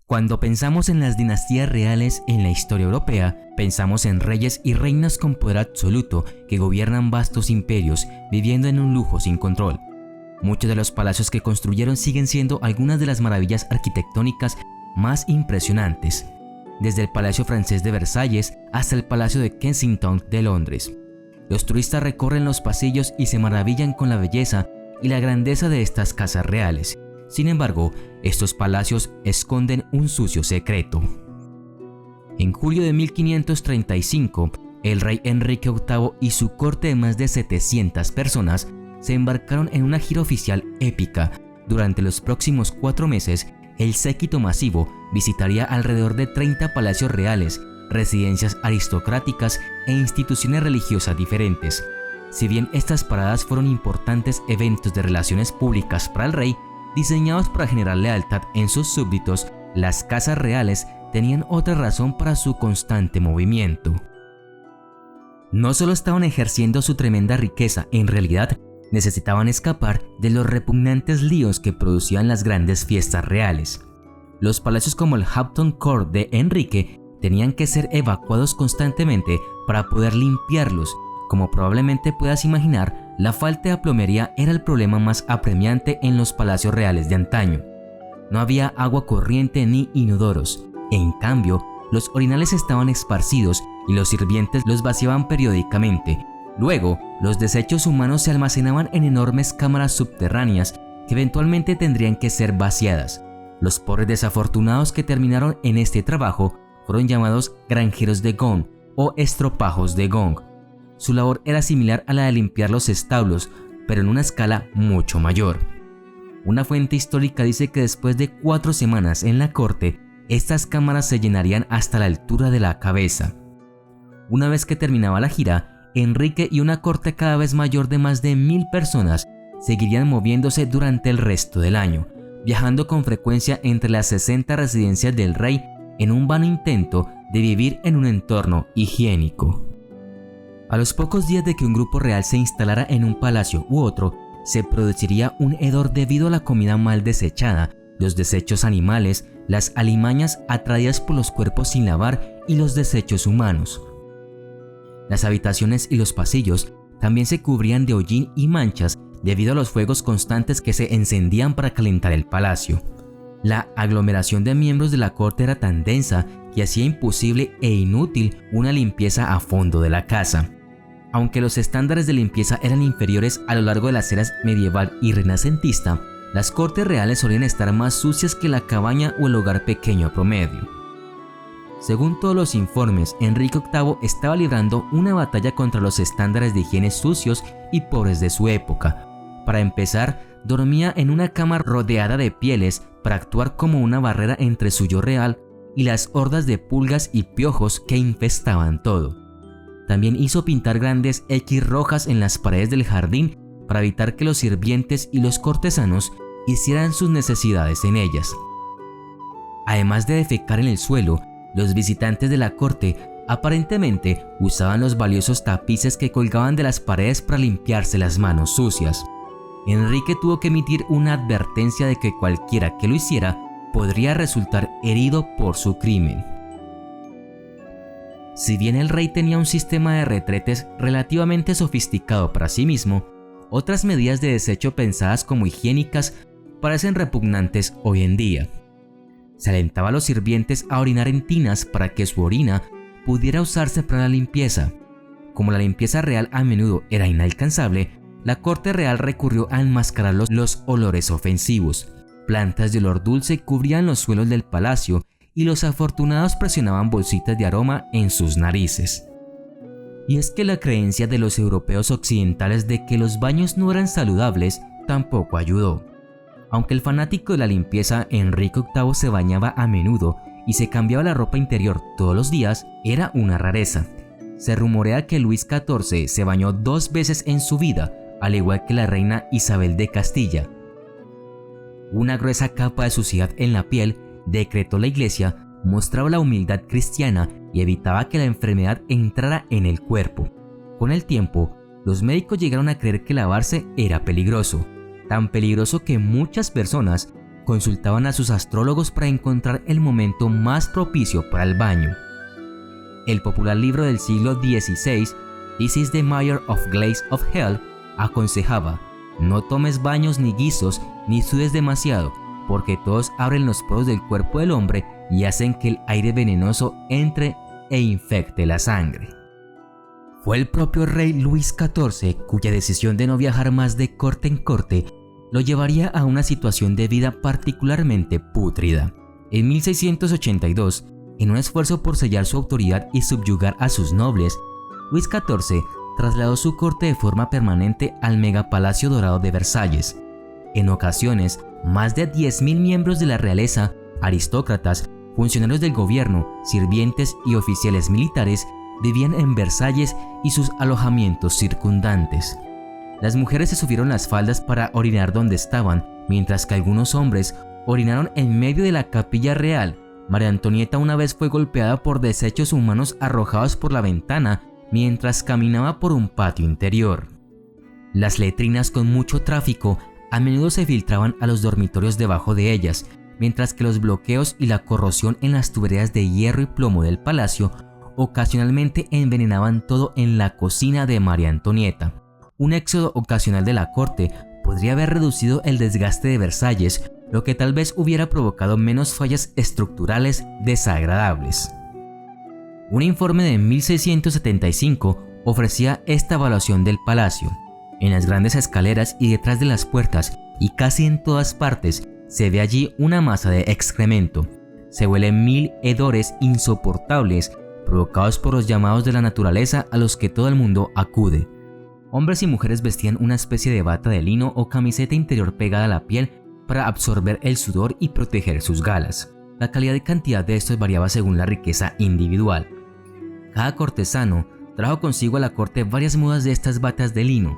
Cuando pensamos en las dinastías reales en la historia europea, pensamos en reyes y reinas con poder absoluto que gobiernan vastos imperios, viviendo en un lujo sin control. Muchos de los palacios que construyeron siguen siendo algunas de las maravillas arquitectónicas más impresionantes, desde el Palacio Francés de Versalles hasta el Palacio de Kensington de Londres. Los turistas recorren los pasillos y se maravillan con la belleza y la grandeza de estas casas reales. Sin embargo, estos palacios esconden un sucio secreto. En julio de 1535, el rey Enrique VIII y su corte de más de 700 personas se embarcaron en una gira oficial épica. Durante los próximos 4 meses, el séquito masivo visitaría alrededor de 30 palacios reales, residencias aristocráticas e instituciones religiosas diferentes. Si bien estas paradas fueron importantes eventos de relaciones públicas para el rey, diseñados para generar lealtad en sus súbditos, las casas reales tenían otra razón para su constante movimiento. No solo estaban ejerciendo su tremenda riqueza, en realidad necesitaban escapar de los repugnantes líos que producían las grandes fiestas reales. Los palacios como el Hampton Court de Enrique tenían que ser evacuados constantemente para poder limpiarlos. Como probablemente puedas imaginar, la falta de plomería era el problema más apremiante en los palacios reales de antaño. No había agua corriente ni inodoros. En cambio, los orinales estaban esparcidos y los sirvientes los vaciaban periódicamente. Luego, los desechos humanos se almacenaban en enormes cámaras subterráneas que eventualmente tendrían que ser vaciadas. Los pobres desafortunados que terminaron en este trabajo fueron llamados granjeros de gong o estropajos de gong. Su labor era similar a la de limpiar los establos, pero en una escala mucho mayor. Una fuente histórica dice que después de 4 semanas en la corte, estas cámaras se llenarían hasta la altura de la cabeza. Una vez que terminaba la gira, Enrique y una corte cada vez mayor de más de 1000 personas seguirían moviéndose durante el resto del año, viajando con frecuencia entre las 60 residencias del rey en un vano intento de vivir en un entorno higiénico. A los pocos días de que un grupo real se instalara en un palacio u otro, se produciría un hedor debido a la comida mal desechada, los desechos animales, las alimañas atraídas por los cuerpos sin lavar y los desechos humanos. Las habitaciones y los pasillos también se cubrían de hollín y manchas debido a los fuegos constantes que se encendían para calentar el palacio. La aglomeración de miembros de la corte era tan densa que hacía imposible e inútil una limpieza a fondo de la casa. Aunque los estándares de limpieza eran inferiores a lo largo de las eras medieval y renacentista, las cortes reales solían estar más sucias que la cabaña o el hogar pequeño promedio. Según todos los informes, Enrique VIII estaba librando una batalla contra los estándares de higiene sucios y pobres de su época. Para empezar, dormía en una cama rodeada de pieles para actuar como una barrera entre su yo real y las hordas de pulgas y piojos que infestaban todo. También hizo pintar grandes X rojas en las paredes del jardín para evitar que los sirvientes y los cortesanos hicieran sus necesidades en ellas. Además de defecar en el suelo, los visitantes de la corte aparentemente usaban los valiosos tapices que colgaban de las paredes para limpiarse las manos sucias. Enrique tuvo que emitir una advertencia de que cualquiera que lo hiciera podría resultar herido por su crimen. Si bien el rey tenía un sistema de retretes relativamente sofisticado para sí mismo, otras medidas de desecho pensadas como higiénicas parecen repugnantes hoy en día. Se alentaba a los sirvientes a orinar en tinas para que su orina pudiera usarse para la limpieza. Como la limpieza real a menudo era inalcanzable, la corte real recurrió a enmascarar los olores ofensivos. Plantas de olor dulce cubrían los suelos del palacio y los afortunados presionaban bolsitas de aroma en sus narices. Y es que la creencia de los europeos occidentales de que los baños no eran saludables tampoco ayudó. Aunque el fanático de la limpieza Enrique VIII se bañaba a menudo y se cambiaba la ropa interior todos los días, era una rareza. Se rumorea que Luis XIV se bañó 2 veces en su vida, al igual que la reina Isabel de Castilla. Una gruesa capa de suciedad en la piel, decretó la Iglesia, mostraba la humildad cristiana y evitaba que la enfermedad entrara en el cuerpo. Con el tiempo, los médicos llegaron a creer que lavarse era peligroso, tan peligroso que muchas personas consultaban a sus astrólogos para encontrar el momento más propicio para el baño. El popular libro del siglo XVI, This is the Measure of Glaze of Hell, aconsejaba: no tomes baños ni guisos, ni sudes demasiado, porque todos abren los poros del cuerpo del hombre y hacen que el aire venenoso entre e infecte la sangre. Fue el propio rey Luis XIV cuya decisión de no viajar más de corte en corte lo llevaría a una situación de vida particularmente pútrida. En 1682, en un esfuerzo por sellar su autoridad y subyugar a sus nobles, Luis XIV trasladó su corte de forma permanente al megapalacio dorado de Versalles. En ocasiones, más de 10.000 miembros de la realeza, aristócratas, funcionarios del gobierno, sirvientes y oficiales militares vivían en Versalles y sus alojamientos circundantes. Las mujeres se subieron las faldas para orinar donde estaban, mientras que algunos hombres orinaron en medio de la capilla real. María Antonieta una vez fue golpeada por desechos humanos arrojados por la ventana mientras caminaba por un patio interior. Las letrinas con mucho tráfico a menudo se filtraban a los dormitorios debajo de ellas, mientras que los bloqueos y la corrosión en las tuberías de hierro y plomo del palacio ocasionalmente envenenaban todo en la cocina de María Antonieta. Un éxodo ocasional de la corte podría haber reducido el desgaste de Versalles, lo que tal vez hubiera provocado menos fallas estructurales desagradables. Un informe de 1675 ofrecía esta evaluación del palacio. En las grandes escaleras y detrás de las puertas, y casi en todas partes, se ve allí una masa de excremento. Se huelen 1000 hedores insoportables provocados por los llamados de la naturaleza a los que todo el mundo acude. Hombres y mujeres vestían una especie de bata de lino o camiseta interior pegada a la piel para absorber el sudor y proteger sus galas. La calidad y cantidad de estos variaba según la riqueza individual. Cada cortesano trajo consigo a la corte varias mudas de estas batas de lino.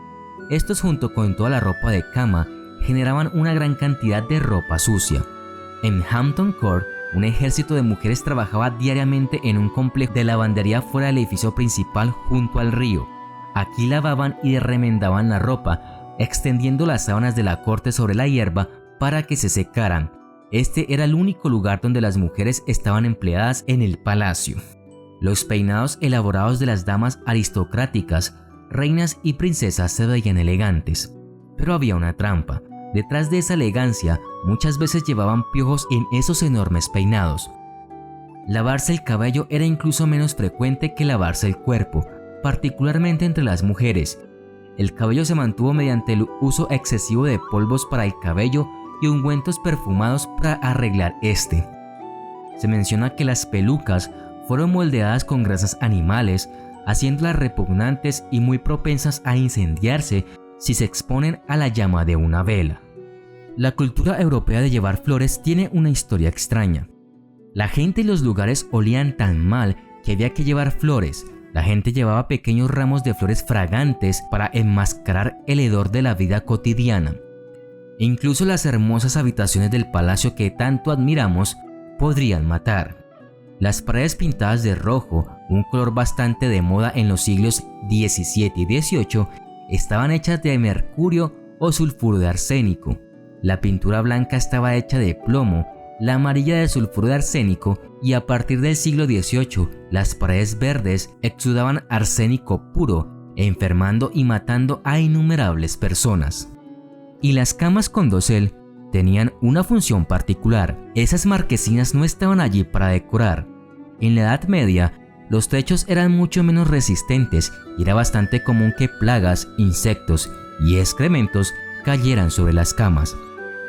Estos, junto con toda la ropa de cama, generaban una gran cantidad de ropa sucia. En Hampton Court, un ejército de mujeres trabajaba diariamente en un complejo de lavandería fuera del edificio principal junto al río. Aquí lavaban y remendaban la ropa, extendiendo las sábanas de la corte sobre la hierba para que se secaran. Este era el único lugar donde las mujeres estaban empleadas en el palacio. Los peinados elaborados de las damas aristocráticas, reinas y princesas se veían elegantes. Pero había una trampa. Detrás de esa elegancia, muchas veces llevaban piojos en esos enormes peinados. Lavarse el cabello era incluso menos frecuente que lavarse el cuerpo, particularmente entre las mujeres. El cabello se mantuvo mediante el uso excesivo de polvos para el cabello y ungüentos perfumados para arreglar este. Se menciona que las pelucas fueron moldeadas con grasas animales, haciéndolas repugnantes y muy propensas a incendiarse si se exponen a la llama de una vela. La cultura europea de llevar flores tiene una historia extraña. La gente y los lugares olían tan mal que había que llevar flores. La gente llevaba pequeños ramos de flores fragantes para enmascarar el hedor de la vida cotidiana. E incluso las hermosas habitaciones del palacio que tanto admiramos podrían matar. Las paredes pintadas de rojo, un color bastante de moda en los siglos XVII y XVIII, estaban hechas de mercurio o sulfuro de arsénico. La pintura blanca estaba hecha de plomo, la amarilla de sulfuro de arsénico, y a partir del siglo XVIII las paredes verdes exudaban arsénico puro, enfermando y matando a innumerables personas. Y las camas con dosel tenían una función particular. Esas marquesinas no estaban allí para decorar. En la Edad Media, los techos eran mucho menos resistentes y era bastante común que plagas, insectos y excrementos cayeran sobre las camas.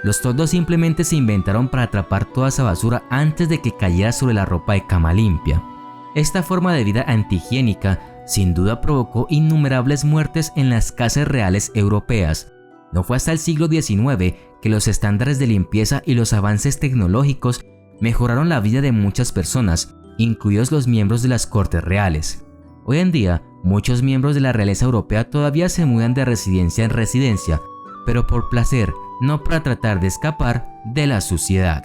Los toldos simplemente se inventaron para atrapar toda esa basura antes de que cayera sobre la ropa de cama limpia. Esta forma de vida antihigiénica sin duda provocó innumerables muertes en las casas reales europeas. No fue hasta el siglo XIX que los estándares de limpieza y los avances tecnológicos mejoraron la vida de muchas personas, incluidos los miembros de las cortes reales. Hoy en día, muchos miembros de la realeza europea todavía se mudan de residencia en residencia, pero por placer, no para tratar de escapar de la suciedad.